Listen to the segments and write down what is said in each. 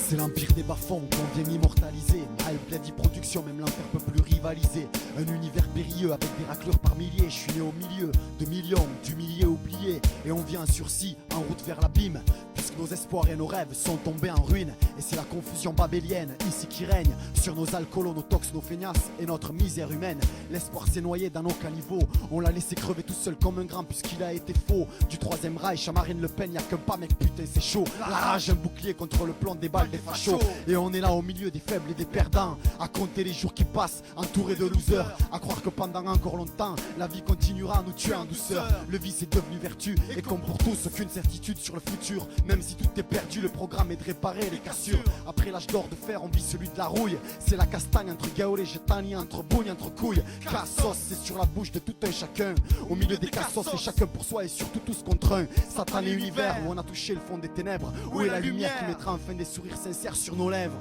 C'est l'empire des bas-fonds qu'on vient immortaliser. Mal Bloody Production, même l'enfer peut plus rivaliser. Un univers périlleux avec des raclures par milliers. Je suis né au milieu de millions d'humiliés oubliés. Et on vient en sursis, en route vers l'abîme. Puisque nos espoirs et nos rêves sont tombés en ruine. Et c'est la confusion babélienne ici qui règne. Sur nos alcoolos, nos tox, nos feignasses et notre misère humaine. L'espoir s'est noyé dans nos caniveaux. On l'a laissé crever tout seul comme un grand puisqu'il a été faux. Du troisième Reich à Marine Le Pen, y'a qu'un pas mec, putain c'est chaud. La rage, un bouclier contre le plan des balles des fachos. Et on est là au milieu des faibles et des perdants, à compter les jours qui passent, entourés de losers, à croire que pendant encore longtemps, la vie continuera à nous tuer en douceur. Le vice est devenu vertu, et comme pour tous, aucune certitude sur le futur. Même si tout est perdu, le programme est de réparer les cassures. Après l'âge d'or de fer, on vit celui de la rouille. C'est la castagne entre Gaolé, Gétani, entre Bougne, entre couilles. Cassos, c'est sur la bouche de tout un chacun. Au milieu des cassos, c'est chacun pour soi et surtout tous contre un. Satan et univers, où on a touché le fond des ténèbres. Où est la lumière qui mettra enfin des sourires sincères sur nos lèvres?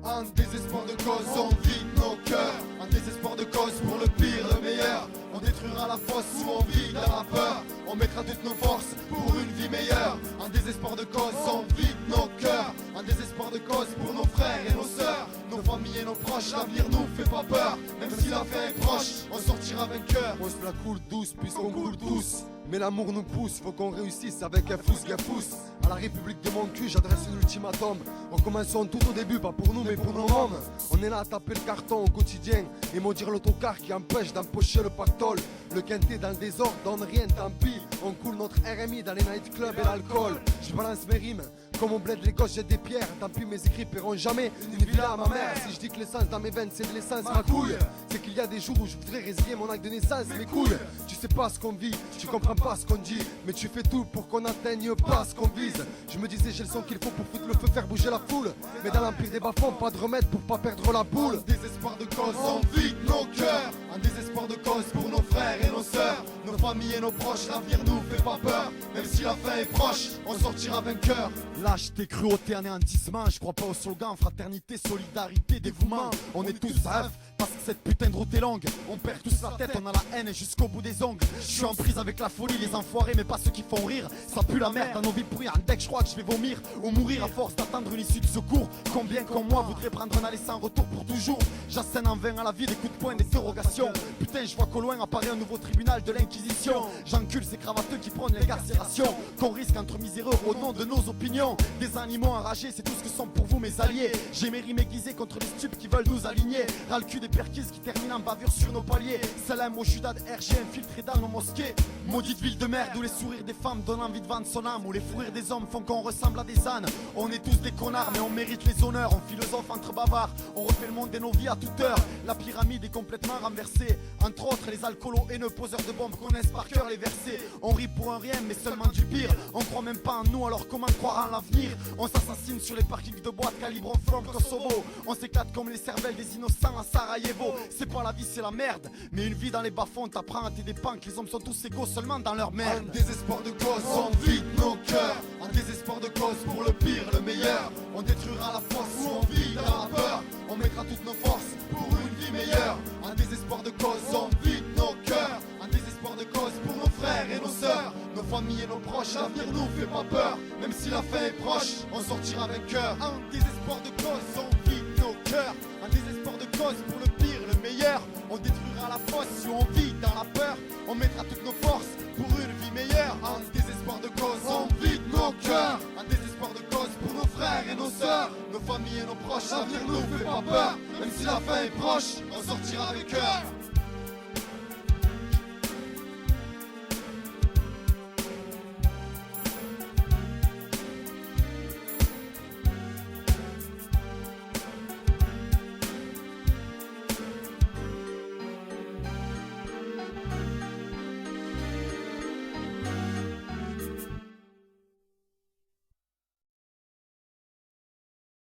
Un désespoir de cause, on vide nos cœurs. Un désespoir de cause pour le pire, le meilleur. On détruira la fosse où on vit dans la peur. On mettra toutes nos forces pour une vie meilleure. Un désespoir de cause, on vide nos cœurs. Un désespoir de cause pour nos frères et nos sœurs, nos familles et nos proches. L'avenir nous fait pas peur, même si la fin est proche. On sortira vainqueur. On se la coule douce puisqu'on coule tous. Mais l'amour nous pousse, faut qu'on réussisse avec un fous gafous. À la République de mon cul, j'adresse un ultimatum. Recommençons tout au début, pas pour nous mais pour nos mômes. On est là à taper le carton au quotidien et maudire l'autocar qui empêche d'empocher le pactole. Le quintet dans le désordre donne rien, tant pis. On coule notre RMI dans les nightclubs et l'alcool. Je balance mes rimes, comme on bled les gosses jettent des pierres. Tant pis, mes écrits paieront jamais une villa à ma mère. Si je dis que l'essence dans mes veines c'est de l'essence, ma couille, c'est qu'il y a des jours où je voudrais résilier mon acte de naissance. Mes couilles, tu sais pas ce qu'on vit, tu comprends pas ce qu'on dit, mais tu fais tout pour qu'on atteigne pas ce qu'on vise. Je me disais j'ai le son qu'il faut pour foutre le feu, faire bouger la foule. Mais dans l'empire des bas-fonds, pas de remède pour pas perdre la boule. Un désespoir de cause, on vide nos cœurs. Un désespoir de cause pour nos frères et nos sœurs, nos familles et nos proches. L'avenir nous fait pas peur, même si la fin est proche. On sortira vainqueur. Lâcheté, cruauté, anéantissement. Je crois pas au slogan fraternité, solidarité, dévouement. On est tous veufs parce que cette putain de route est longue. On perd tous la tête, on a la haine jusqu'au bout des ongles. Je suis en prise avec la folie, les enfoirés mais pas ceux qui font rire. Ça pue la merde dans nos vies pourries. En deck je crois que je vais vomir ou mourir à force d'attendre une issue de secours. Combien comme moi voudraient prendre un aller sans retour pour toujours? J'assène en vain à la vie des coups de poing, des interrogations. Putain je vois qu'au loin apparaît un nouveau tribunal de l'inquisition. J'encule ces cravateux qui prônent l'incarcération, qu'on risque entre miséreux au nom de nos opinions. Des animaux enragés, c'est tout ce que sont pour vous mes alliés. J'ai mes rimes aiguisées contre les stupes qui veulent nous aligner. Ras le cul des perquises qui terminent en bavure sur nos paliers. Salam au Judas de RG infiltré dans nos mosquées. Maudite ville de merde où les sourires des femmes donnent envie de vendre son âme, où les fous rires des hommes font qu'on ressemble à des ânes. On est tous des connards mais on mérite les honneurs. On philosophe entre bavards, on refait le monde et nos vies à toute heure. La pyramide est complètement renversée. Entre autres les alcoolos haineux poseurs de bombes connaissent par cœur les versets. On rit pour un rien mais seulement du pire. On croit même pas en nous alors comment croire en l'avenir? On s'assassine sur les parkings de boîtes calibre from Kosovo. On s'éclate comme les cervelles des innocents à Sarajevo. C'est pas la vie c'est la merde, mais une vie dans les bas-fonds t'apprends à tes dépens que les hommes sont tous égaux seulement dans leur merde. Un désespoir de cause, on vide nos cœurs. Un désespoir de cause pour le pire, le meilleur. On détruira la fosse où on vit dans la peur. On mettra toutes nos forces pour une vie meilleure. Un désespoir de cause, on vide nos cœurs. Un désespoir de cause pour nos frères et nos sœurs, nos familles et nos proches. L'avenir nous fait pas peur, même si la fin est proche. On sortira vainqueur. Un désespoir de cause, on vide nos cœurs. Un désespoir de cause pour le pire, le meilleur. On détruira la fosse où on vit dans la peur. On mettra toutes nos forces pour une vie meilleure. Un désespoir de cause, on vide nos cœurs. Un désespoir de cause pour nos frères et nos sœurs, nos familles et nos proches. L'avenir nous fait pas peur, même si la fin est proche. On sortira vainqueur.